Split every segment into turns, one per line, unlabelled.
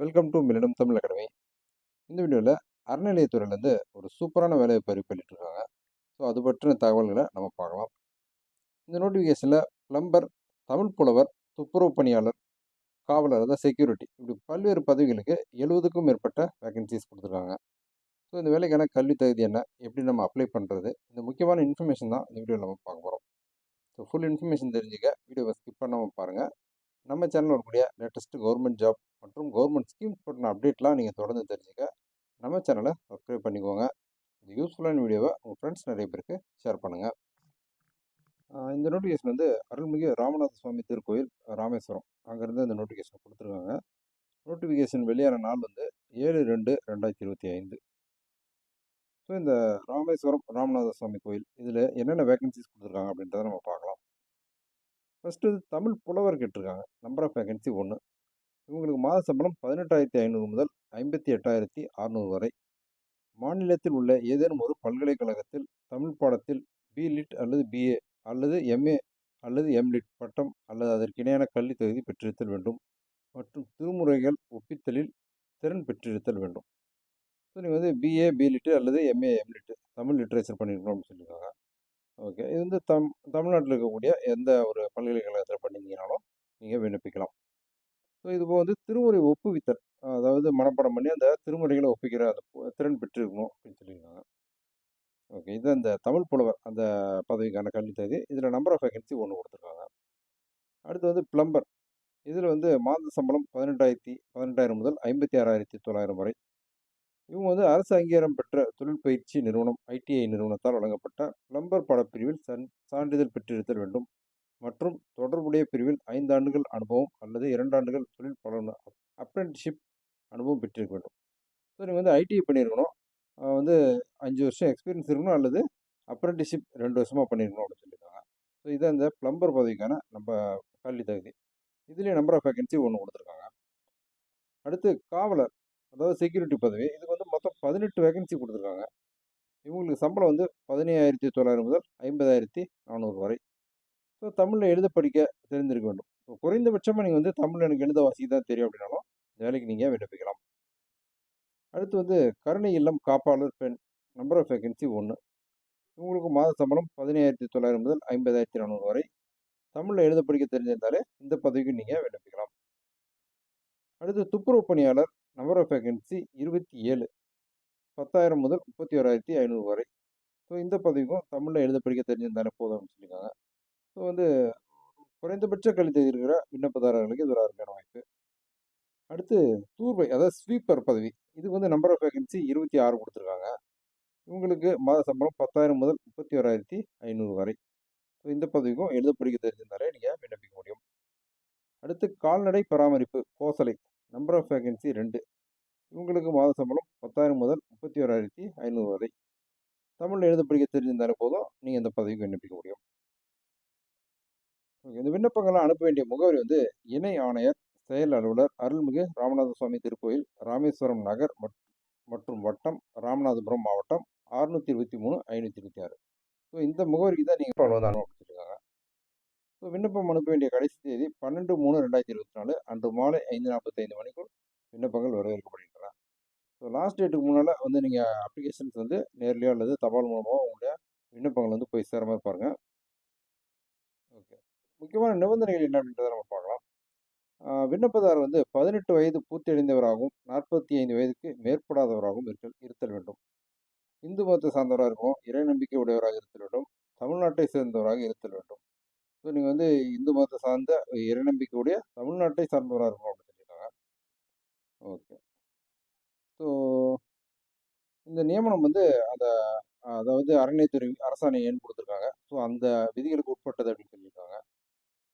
Welcome to millennium Tamil academy. இந்த வீடியோவில் அறநிலையத்துறையிலேருந்து ஒரு சூப்பரான வேலைவாய்ப்பு அறிவிப்பு வெளியிட்டிருக்காங்க. ஸோ அது பற்றின தகவல்களை நம்ம பார்க்கலாம். இந்த நோட்டிஃபிகேஷனில் பிளம்பர், தமிழ் புலவர், துப்புரவு பணியாளர், காவலர், அதாவது செக்யூரிட்டி, இப்படி பல்வேறு பதவிகளுக்கு 70க்கும் மேற்பட்ட வேகன்சிஸ் கொடுத்துருக்காங்க. ஸோ இந்த வேலைக்கான கல்வி தகுதி என்ன, எப்படி நம்ம அப்ளை பண்ணுறது, இந்த முக்கியமான இன்ஃபர்மேஷன் தான் இந்த வீடியோவில் நம்ம பார்க்க போகிறோம். ஸோ ஃபுல் இன்ஃபர்மேஷன் தெரிஞ்சுக்க வீடியோவை ஸ்கிப் பண்ணாமல் பாருங்கள். நம்ம சேனலில் வரக்கூடிய லேட்டஸ்ட் கவர்மெண்ட் ஜாப் மற்றும் கவர்மெண்ட் ஸ்கீம்ஸ் பற்றின அப்டேட்லாம் நீங்கள் தொடர்ந்து தெரிஞ்சுக்க நம்ம சேனலை சப்ஸ்கிரைப் பண்ணிக்கோங்க. இந்த யூஸ்ஃபுல்லான வீடியோவை உங்கள் ஃப்ரெண்ட்ஸ் நிறைய பேருக்கு ஷேர் பண்ணுங்கள். இந்த நோட்டிஃபிகேஷன் வந்து அருள்மிகு ராமநாத சுவாமி திருக்கோயில் ராமேஸ்வரம், அங்கேருந்து இந்த நோட்டிஃபிகேஷன் கொடுத்துருக்காங்க. நோட்டிஃபிகேஷன் வெளியான நாள் வந்து 7/2/2025. ஸோ இந்த ராமேஸ்வரம் ராமநாத சுவாமி கோயில் இதில் என்னென்ன வேகன்சிஸ் கொடுத்துருக்காங்க அப்படின்றத நம்ம பார்க்கலாம். ஃபஸ்ட்டு தமிழ் புலவர் கேட்டிருக்காங்க. Number of vacancy 1. இவங்களுக்கு மாத சம்பளம் 18,500 முதல் 58,600 வரை. மாநிலத்தில் உள்ள ஏதேனும் ஒரு பல்கலைக்கழகத்தில் தமிழ் பாடத்தில் பிலிட் அல்லது பிஏ அல்லது எம்ஏ அல்லது எம்லிட் பட்டம் அல்லது அதற்கு இணையான கல்வி தகுதி பெற்றிருத்தல் வேண்டும் மற்றும் திருமுறைகள் ஒப்பித்தலில் திறன் பெற்றிருத்தல் வேண்டும். ஸோ நீங்கள் வந்து பிஏ பிலிட்டு அல்லது எம்ஏ எம்லிட்டு தமிழ் லிட்ரேச்சர் பண்ணியிருக்கணும் அப்படின்னு சொல்லியிருக்காங்க. ஓகே, இது வந்து தமிழ்நாட்டில் இருக்கக்கூடிய எந்த ஒரு பல்கலைக்கழகத்தில் பண்ணியிருந்தீங்கனாலும் நீங்கள் விண்ணப்பிக்கலாம். ஸோ இது போக வந்து திருமுறை ஒப்புவித்தல், அதாவது மனப்பாடம் பண்ணி அந்த திருமுறைகளை ஒப்பிக்கிற அந்த திறன் பெற்றிருக்கணும் அப்படின்னு சொல்லியிருக்காங்க. ஓகே, இது அந்த தமிழ் புலவர் அந்த பதவிக்கான கல்வி தகுதி. இதில் நம்பர் ஆஃப் வேகன்சி 1 கொடுத்துருக்காங்க. அடுத்து வந்து பிளம்பர். இதில் வந்து மாத சம்பளம் 18,000 முதல் 56,900 வரை. இவங்க வந்து அரசு அங்கீகாரம் பெற்ற தொழில் பயிற்சி நிறுவனம் ஐடிஐ நிறுவனத்தால் வழங்கப்பட்ட பிளம்பர் பாடப்பிரிவில் சான்றிதழ் பெற்றிருத்தல் வேண்டும் மற்றும் தொடர்புடைய பிரிவில் 5 ஆண்டுகள் அனுபவம் அல்லது 2 ஆண்டுகள் தொழில் பலன் அப்ரெண்டிஷிப் அனுபவம் பெற்றிருக்க வேண்டும். ஸோ நீங்கள் வந்து ஐடிஐ பண்ணியிருக்கணும், வந்து 5 வருஷம் எக்ஸ்பீரியன்ஸ் இருக்கணும் அல்லது அப்ரெண்டிஷிப் 2 வருஷமாக பண்ணியிருக்கணும் அப்படின்னு சொல்லியிருக்காங்க. ஸோ இதான் இந்த பிளம்பர் பதவிக்கான நம்ம கல்வி தகுதி. இதுலேயே நம்பர் ஆஃப் வேகன்சி 1 கொடுத்துருக்காங்க. அடுத்து காவலர், அதாவது செக்யூரிட்டி பதவி. இதுக்கு வந்து மொத்தம் 18 வேகன்சி கொடுத்துருக்காங்க. இவங்களுக்கு சம்பளம் வந்து 15,900 முதல் 50,400 வரை. ஸோ தமிழில் எழுத படிக்க தெரிந்திருக்க வேண்டும். ஸோ குறைந்தபட்சமாக நீங்கள் வந்து தமிழ் எனக்கு எழுத வாசிக்க தான் தெரியும் அப்படின்னாலும் இந்த வேலைக்கு நீங்கள் விண்ணப்பிக்கலாம். அடுத்து வந்து கருணை இல்லம் காப்பாளர் பெண். Number of vacancy 1. இவங்களுக்கு மாத சம்பளம் 15,900 முதல் 50,400 வரை. தமிழில் எழுத படிக்க தெரிஞ்சிருந்தாலே இந்த பதவிக்கு நீங்கள் விண்ணப்பிக்கலாம். அடுத்து துப்புரவு பணியாளர். Number of vacancy 27. 10,000 முதல் 31,500 வரை. ஸோ இந்த பதவிக்கும் தமிழில் எழுத படிக்க தெரிஞ்சிருந்தாலே போதும் அப்படின்னு சொல்லியிருக்காங்க. ஸோ வந்து குறைந்தபட்ச கல்வி இருக்கிற விண்ணப்பதாரர்களுக்கு இது ஒரு அருமையான வாய்ப்பு. அடுத்து தூர்வை, அதாவது ஸ்வீப்பர் பதவி. இதுக்கு வந்து நம்பர் ஆஃப் வேகன்சி 26 கொடுத்துருக்காங்க. இவங்களுக்கு மாத சம்பளம் 10,000 முதல் 31,500 வரை. ஸோ இந்த பதவிக்கும் எழுத படிக்க தெரிஞ்சிருந்தாலே நீங்கள் விண்ணப்பிக்க முடியும். அடுத்து கால்நடை பராமரிப்பு கோசலை. Number of vacancy 2. இவங்களுக்கு மாத சம்பளம் 10,000 முதல் 31,500 வரை. தமிழில் எழுத படிக்க தெரிஞ்சிருந்தாலே போதும், நீங்கள் இந்த பதவிக்கு விண்ணப்பிக்க முடியும். இந்த விண்ணப்பங்கள்லாம் அனுப்ப வேண்டிய முகவரி வந்து இணை ஆணையர் செயல் அலுவலர் அருள்மிகு ராமநாத சுவாமி திருக்கோயில் ராமேஸ்வரம் நகர் மற்றும் வட்டம் ராமநாதபுரம் மாவட்டம் 623-526. ஸோ இந்த முகவரிக்கு தான் நீங்கள் வந்து அனுப்பிச்சிருக்காங்க. ஸோ விண்ணப்பம் அனுப்ப வேண்டிய கடைசி தேதி 12/3/2024 அன்று மாலை 5:45 மணிக்குள் விண்ணப்பங்கள் வரவேற்கப்படுகின்றன. ஸோ லாஸ்ட் டேட்டுக்கு முன்னால் வந்து நீங்கள் அப்ளிகேஷன்ஸ் வந்து நேர்லையோ அல்லது தபால் மூலமாக உங்களுடைய விண்ணப்பங்கள் வந்து போய் சேர மாதிரி பாருங்கள். ஓகே, முக்கியமான நிபந்தனைகள் என்ன அப்படின்றத நம்ம பார்க்கலாம். விண்ணப்பதாரர் வந்து 18 வயது பூர்த்தியடைந்தவராகவும் 45 வயதுக்கு மேற்படாதவராகவும் இருத்தல் வேண்டும். இந்து மதத்தை சார்ந்தவராக இருக்கணும், இறை நம்பிக்கை உடையவராக இருத்தல் வேண்டும், தமிழ்நாட்டை சேர்ந்தவராக இருத்தல் வேண்டும். ஸோ நீங்கள் வந்து இந்து மதத்தை சார்ந்த இறை நம்பிக்கையுடைய தமிழ்நாட்டை சார்ந்தவராக இருக்கணும் அப்படின்னு சொல்லியிருக்காங்க. ஓகே, ஸோ இந்த நியமனம் வந்து அந்த அதாவது அறநிலையத்துறை அரசாணை எண் கொடுத்துருக்காங்க. ஸோ அந்த விதிகளுக்கு உட்பட்டது அப்படின்னு சொல்லியிருக்காங்க.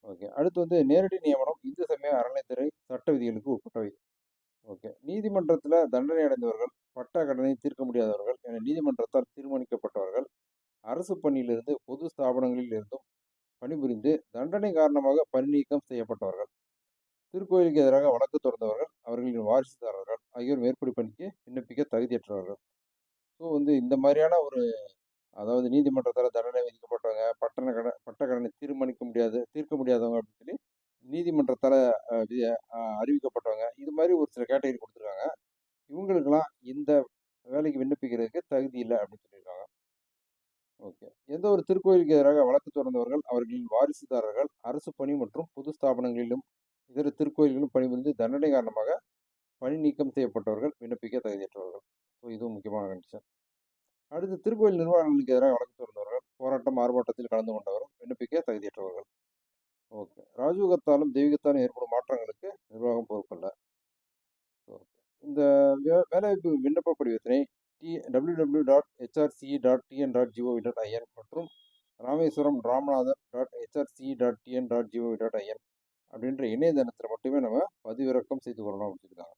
ஓகே, அடுத்து வந்து நேரடி நியமனம் இந்து சமய அறநிலையத்துறை சட்ட விதிகளுக்கு உட்பட்டவை. ஓகே, நீதிமன்றத்தில் தண்டனை அடைந்தவர்கள், பட்டா கடனை தீர்க்க முடியாதவர்கள் என நீதிமன்றத்தால் தீர்மானிக்கப்பட்டவர்கள், அரசு பணியிலிருந்து பொது ஸ்தாபனங்களில் இருந்தும் பணிபுரிந்து தண்டனை காரணமாக பணி நீக்கம் செய்யப்பட்டவர்கள், திருக்கோயிலுக்கு எதிராக வழக்கு தொடர்ந்தவர்கள், அவர்களின் வாரிசுதாரர்கள் ஆகியோர் மேற்படி பணிக்கு விண்ணப்பிக்க தகுதியற்றவர்கள். ஸோ வந்து இந்த மாதிரியான ஒரு, அதாவது நீதிமன்றத்தால் தண்டனை விதிக்கப்பட்டவங்க, பட்ட கடனை தீர்க்க முடியாதவங்க அப்படின்னு சொல்லி நீதிமன்றத்தால் அறிவிக்கப்பட்டவங்க, இது மாதிரி ஒரு சில கேட்டகரி கொடுத்துருக்காங்க. இவங்களுக்கெல்லாம் இந்த வேலைக்கு விண்ணப்பிக்கிறதுக்கு தகுதி இல்லை அப்படின்னு சொல்லியிருக்காங்க. ஓகே. எந்த ஒரு திருக்கோயிலுக்கு எதிராக வழக்கு தொடர்ந்தவர்கள், அவர்களின் வாரிசுதாரர்கள், அரசு பணி மற்றும் பொது ஸ்தாபனங்களிலும் இதர திருக்கோயில்களிலும் பணிபுரிந்து தண்டனை காரணமாக பணி நீக்கம் செய்யப்பட்டவர்கள் விண்ணப்பிக்க தகுதியற்றவர்கள். ஸோ இதுவும் முக்கியமான கண்டிஷன். அடுத்து திருக்கோயில் நிர்வாகங்களுக்கு எதிராக வழக்கு தொடர்ந்தவர்கள், போராட்டம் ஆர்ப்பாட்டத்தில் கலந்து கொண்டவர்கள் விண்ணப்பிக்க தகுதியற்றவர்கள். ஓகே. ராஜயோகத்தாலும் தெய்வீகத்தாலும் ஏற்படும் மாற்றங்களுக்கு நிர்வாகம் பொறுப்பல்ல. ஓகே. இந்த வேலைவாய்ப்பு விண்ணப்ப படிவத்தினை www.hrce.tn.gov.in மற்றும் ராமேஸ்வரம் ராமநாதன் .hrce.tn.gov.in அப்படின்ற இணையதளத்தில் மட்டுமே நம்ம பதிவிறக்கம் செய்து கொள்ளணும் அப்படின்னு சொல்லியிருக்காங்க.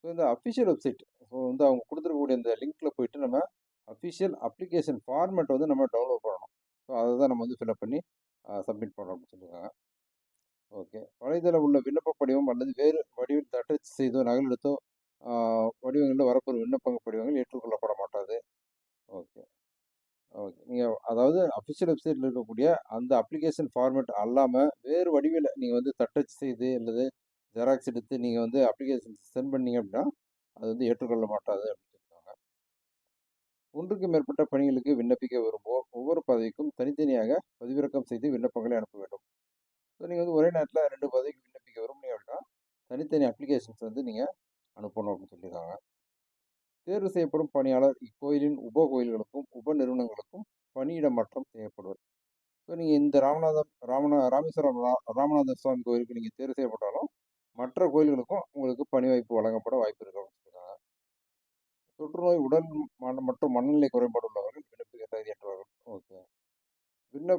ஸோ இந்த அஃபிஷியல் வெப்சைட், ஸோ வந்து அவங்க கொடுத்துருக்கக்கூடிய இந்த லிங்க்ல போயிட்டு நம்ம அஃபிஷியல் அப்ளிகேஷன் ஃபார்மேட் வந்து நம்ம டவுன்லோட் பண்ணணும். ஸோ அதை தான் நம்ம வந்து ஃபில்அப் பண்ணி சப்மிட் பண்ணணும் அப்படின்னு சொல்லியிருக்காங்க. ஓகே. வலைதளம் உள்ள விண்ணப்ப படிவம் அல்லது வேறு வடிவில் தட்டச்சு செய்தோ நகலெடுத்தோ வடிவங்களில் வரப்போகிற விண்ணப்ப படிவங்கள் ஏற்றுக்கொள்ளப்பட மாட்டாது. ஓகே. ஓகே. நீங்கள் அதாவது அஃபிஷியல் வெப்சைட்டில் இருக்கக்கூடிய அந்த அப்ளிகேஷன் ஃபார்மேட் அல்லாமல் வேறு வடிவில் நீங்கள் வந்து தட்டச்சு செய்து அல்லது ஜெராக்ஸ் எடுத்து நீங்கள் வந்து அப்ளிகேஷன் சென்ட் பண்ணீங்க அப்படின்னா அது வந்து ஏற்றுக்கொள்ள மாட்டாது அப்படின்னு சொல்லியிருக்காங்க. ஒன்றுக்கு மேற்பட்ட பணிகளுக்கு விண்ணப்பிக்க விரும்புவோர் ஒவ்வொரு பதவிக்கும் தனித்தனியாக பதிவிறக்கம் செய்து விண்ணப்பங்களை அனுப்ப வேண்டும். ஸோ நீங்கள் வந்து ஒரே நேரத்தில் 2 பதவிக்கு விண்ணப்பிக்க விரும்புனீங்க அப்படின்னா தனித்தனி அப்ளிகேஷன்ஸ் வந்து நீங்கள் அனுப்பணும் அப்படின்னு சொல்லியிருக்காங்க. தேர்வு செய்யப்படும் பணியாளர் இக்கோயிலின் உப கோயில்களுக்கும் உப நிறுவனங்களுக்கும் பணியிட மாற்றம் செய்யப்படுவார். ஸோ நீங்கள் இந்த ராமேஸ்வரம் ராமநாத சுவாமி கோயிலுக்கு நீங்கள் தேர்வு செய்யப்பட்டாலும் மற்ற கோயில்களுக்கும் உங்களுக்கு பணி வாய்ப்பு வழங்கப்பட வாய்ப்பு இருக்கு அப்படின்னு சொல்லியிருக்காங்க. தொற்றுநோய் உடல் மற்றும் மனநிலை குறைபாடு உள்ளவர்கள் விண்ணப்பிக்க தகுதியற்றவர்கள். ஓகே.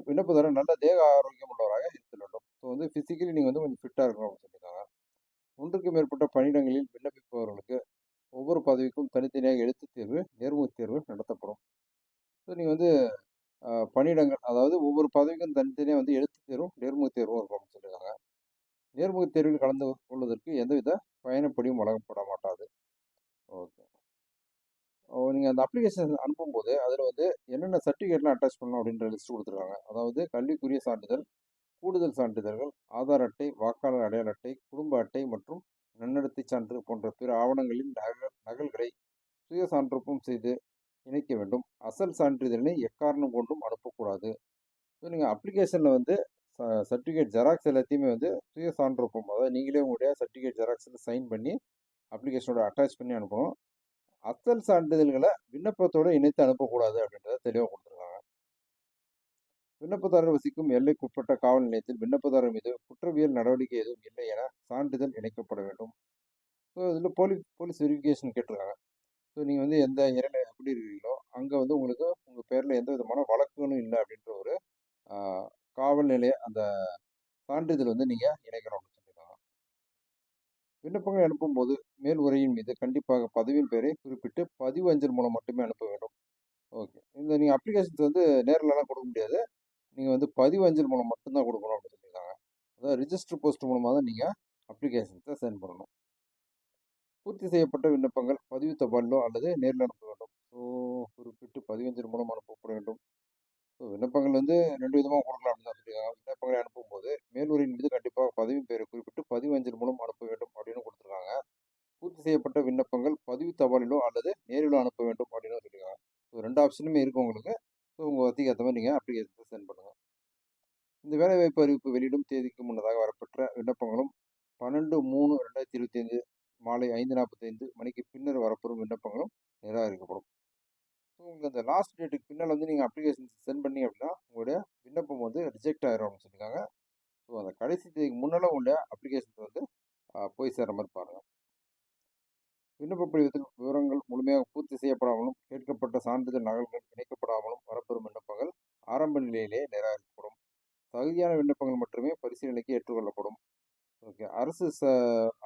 விண்ணப்பதாரர் நல்ல தேக ஆரோக்கியம் உள்ளவராக இருக்க வேண்டும். ஸோ வந்து ஃபிசிக்கலி நீங்கள் வந்து கொஞ்சம் ஃபிட்டாக இருக்கணும் அப்படின்னு சொல்லியிருக்காங்க. ஒன்றுக்கு மேற்பட்ட பணியிடங்களில் விண்ணப்பிப்பவர்களுக்கு ஒவ்வொரு பதவிக்கும் தனித்தனியாக எழுத்துத் தேர்வு, நேர்முகத் தேர்வு நடத்தப்படும். ஸோ நீங்கள் வந்து பணியிடங்கள், அதாவது ஒவ்வொரு பதவிக்கும் தனித்தனியாக வந்து எழுத்துத் தேர்வும் நேர்முகத் தேர்வும் இருக்கும் அப்படின்னு சொல்லியிருக்காங்க. நேர்முகத் தேர்வில் கலந்து கொள்வதற்கு எந்தவித பயணப்படியும் வழங்கப்பட மாட்டாது. ஓகே. நீங்கள் அந்த அப்ளிகேஷன் அனுப்பும்போது அதில் வந்து என்னென்ன சர்டிஃபிகேட்லாம் அட்டாச் பண்ணணும் அப்படின்ற லிஸ்ட் கொடுத்துருக்காங்க. அதாவது கல்விக்குரிய சான்றிதழ், கூடுதல் சான்றிதழ்கள், ஆதார் அட்டை, வாக்காளர் அடையாள அட்டை, குடும்ப அட்டை மற்றும் நன்னடத்தை சான்று போன்ற பிற ஆவணங்களின் நகல்களை சுய சான்றொப்பம் செய்து இணைக்க வேண்டும். அசல் சான்றிதழினை எக்காரணம் கொண்டும் அனுப்பக்கூடாது. ஸோ நீங்கள் அப்ளிகேஷனில் வந்து சர்டிஃபிகேட் ஜெராக்ஸ் எல்லாத்தையுமே வந்து சுய சான்றொப்பம், அதாவது நீங்களே உங்களுடைய சர்டிஃபிகேட் ஜெராக்ஸில் சைன் பண்ணி அப்ளிகேஷனோட அட்டாச் பண்ணி அனுப்பணும். அசல் சான்றிதழ்களை விண்ணப்பத்தோடு இணைத்து அனுப்பக்கூடாது அப்படின்றத தெளிவாக கொடுத்துருக்காங்க. விண்ணப்பதாரர் வசிக்கும் எல்லைக்குட்பட்ட காவல் நிலையத்தில் விண்ணப்பதாரர் மீது குற்றவியல் நடவடிக்கை எதுவும் இல்லை என சான்றிதழ் இணைக்கப்பட வேண்டும். ஸோ இதில் போலீஸ் வெரிஃபிகேஷன் கேட்டிருக்காங்க. ஸோ நீங்கள் வந்து எந்த ஏரியாவில் எப்படி இருக்கீங்களோ அங்கே வந்து உங்களுக்கு உங்கள் பேரில் எந்த விதமான வழக்குகளும் இல்லை அப்படின்ற ஒரு காவல் நிலைய அந்த சான்றிதழ் வந்து நீங்கள் இணைக்கணும் அப்படின்னு சொல்லியிருக்காங்க. விண்ணப்பங்கள் அனுப்பும்போது மேல் உரையின் மீது கண்டிப்பாக பதவியின் பெயரை குறிப்பிட்டு பதிவு அஞ்சல் மூலம் மட்டுமே அனுப்ப வேண்டும். ஓகே. இந்த நீங்கள் அப்ளிகேஷன்ஸ் வந்து நேரிலலாம் கொடுக்க முடியாது. நீங்கள் வந்து பதிவு அஞ்சல் மூலம் மட்டும்தான் கொடுக்கணும் அப்படின்னு சொல்லியிருக்காங்க. அதாவது ரிஜிஸ்டர் போஸ்ட் மூலமாக தான் நீங்கள் அப்ளிகேஷன்ஸை சென்ட் பண்ணணும். பூர்த்தி செய்யப்பட்ட விண்ணப்பங்கள் பதிவு தபாலிலோ அல்லது நேரில் அனுப்ப வேண்டும். ஸோ குறிப்பிட்டு பதிவஞ்சல் மூலம் அனுப்பப்பட வேண்டும். ஸோ விண்ணப்பங்கள் வந்து 2 விதமாக கொடுக்கலாம் அப்படின்னு தான் சொல்லியிருக்காங்க. விண்ணப்பங்களை அனுப்பும்போது மேல்முறையின் மீது கண்டிப்பாக பதவி பெயரை குறிப்பிட்டு பதிவஞ்சல் மூலம் அனுப்ப வேண்டும் அப்படின்னு கொடுத்துருக்காங்க. பூர்த்தி செய்யப்பட்ட விண்ணப்பங்கள் பதிவு தபாலிலோ அல்லது நேரிலோ அனுப்ப வேண்டும் அப்படின்னு சொல்லியிருக்காங்க. ஸோ 2 ஆப்ஷனுமே இருக்குது உங்களுக்கு. ஸோ உங்கள் வசதிக்கு ஏற்ற மாதிரி நீங்கள் அப்ளிகேஷன்ஸை சென்ட் பண்ணுங்கள். இந்த வேலைவாய்ப்பு அறிவிப்பு வெளியிடும் தேதிக்கு முன்னதாக வரப்பெற்ற விண்ணப்பங்களும் 12/3/2025 மாலை 5:45 மணிக்கு பின்னர் வரப்பெறும் விண்ணப்பங்களும் நிராகரிக்கப்படும். ஸோ உங்களுக்கு அந்த லாஸ்ட் டேட்டுக்கு பின்னால் வந்து நீங்கள் அப்ளிகேஷன் சென்ட் பண்ணி அப்படின்னா உங்களுடைய விண்ணப்பம் வந்து ரிஜெக்ட் ஆயிரும் அப்படின்னு சொல்லியிருக்காங்க. ஸோ அந்த கடைசி தேதிக்கு முன்னால் உங்களுடைய அப்ளிகேஷன்ஸ் வந்து போய் சேர்ற மாதிரி பாருங்கள். விண்ணப்ப படிவத்தில் விவரங்கள் முழுமையாக பூர்த்தி செய்யப்படாமலும் கேட்கப்பட்ட சான்றிதழ் நகல்கள் இணைக்கப்படாமலும் வரப்பெறும் விண்ணப்பங்கள் ஆரம்ப நிலையிலேயே நிராகரிக்கப்படும். தகுதியான விண்ணப்பங்கள் மட்டுமே பரிசீலனைக்கு ஏற்றுக்கொள்ளப்படும். ஓகே.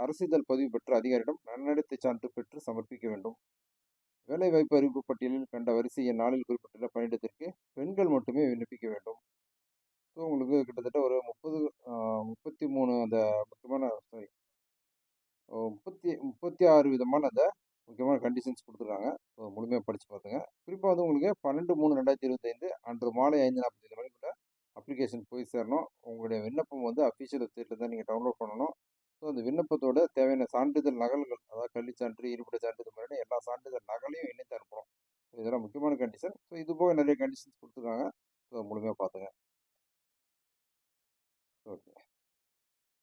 அரசிதழ் பதிவு பெற்ற அதிகாரியிடம் நன்னடத்தை சான்று பெற்று சமர்ப்பிக்க வேண்டும். வேலைவாய்ப்பு அறிவிப்பு பட்டியலில் கண்ட வரிசை நாளில் குறிப்பிட்டுள்ள பணியிடத்திற்கு பெண்கள் மட்டுமே விண்ணப்பிக்க வேண்டும். ஸோ உங்களுக்கு கிட்டத்தட்ட ஒரு 33 அந்த முக்கியமான 36 விதமான அந்த முக்கியமான கண்டிஷன்ஸ் கொடுத்துருக்காங்க. ஸோ முழுமையாக படித்து பார்த்துங்க. குறிப்பாக வந்து உங்களுக்கு 12/3/2025 அன்று மாலை 5:45 மணிக்குள்ள அப்ளிகேஷன் போய் சேரணும். உங்களுடைய விண்ணப்பம் வந்து அஃபிஷியல் வெப்சைட்டில் தான் நீங்கள் டவுன்லோட் பண்ணணும். ஸோ அந்த விண்ணப்பத்தோட தேவையான சான்றிதழ் நகல்கள், அதாவது கல்விச் சான்று, இருப்பிடச் சான்றிதழ் மாதிரி எல்லா சான்றிதழ் நகலையும் இணைத்து அனுப்பணும். இதெல்லாம் முக்கியமான கண்டிஷன். ஸோ இது போக நிறைய கண்டிஷன்ஸ் கொடுத்துருக்காங்க. ஸோ முழுமையாக பார்த்துங்க. ஓகே,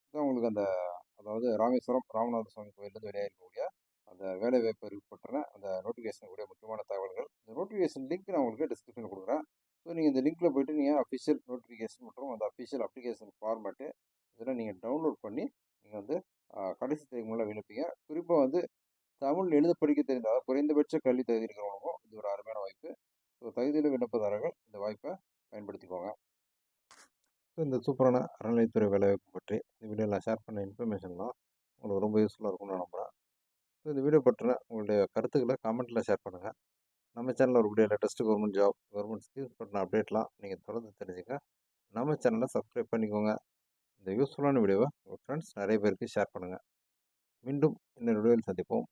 இதான் உங்களுக்கு அந்த அதாவது ராமேஸ்வரம் ராமநாத சுவாமி கோயிலேருந்து வெளியாக இருக்கக்கூடிய அந்த வேலைவாய்ப்பு அறிவிக்கப்பட்ட அந்த நோட்டிஃபிகேஷனுடைய முக்கியமான தகவல்கள். இந்த நோட்டிஃபிகேஷன் லிங்க் நான் உங்களுக்கு டிஸ்கிரிப்ஷனில் கொடுக்குறேன். ஸோ நீங்கள் இந்த லிங்க்கில் போய்ட்டு நீங்கள் அஃபிஷியல் நோட்டிஃபிகேஷன் மற்றும் அந்த அஃபிஷியல் அப்ளிகேஷன் ஃபார்மேட்டு இதெல்லாம் நீங்கள் டவுன்லோட் பண்ணி நீங்கள் வந்து கடைசி தேதி மூலம் விண்ணப்பிங்க. குறிப்பாக வந்து தமிழ் எழுத படிக்க தெரிந்த, அதாவது குறைந்தபட்ச கல்வி தகுதி இருக்கிறவங்களுக்கும் இது ஒரு அருமையான வாய்ப்பு. ஸோ தகுதியில் விண்ணப்பதாரர்கள் இந்த வாய்ப்பை பயன்படுத்திக்கோங்க. ஸோ இந்த சூப்பரான அறநிலைத்துறை வேலைவாய்ப்பு பற்றி இந்த வீடியோவில் நான் ஷேர் பண்ண இன்ஃபர்மேஷன்லாம் உங்களுக்கு ரொம்ப யூஸ்ஃபுல்லாக இருக்கும்னு நான் நம்புகிறேன். ஸோ இந்த வீடியோ பற்றின உங்களுடைய கருத்துக்களை கமெண்ட்டில் ஷேர் பண்ணுங்கள். நம்ம சேனலில் இருக்கக்கூடிய latest government job, government schemes பற்றின அப்டேட்லாம் நீங்கள் தொடர்ந்து தெரிஞ்சுக்க நம்ம சேனலை சப்ஸ்கிரைப் பண்ணிக்கோங்க. இந்த யூஸ்ஃபுல்லான வீடியோவை உங்கள் ஃப்ரெண்ட்ஸ் நிறைய பேருக்கு ஷேர் பண்ணுங்கள். மீண்டும் இன்னொரு வீடியோவில் சந்திப்போம்.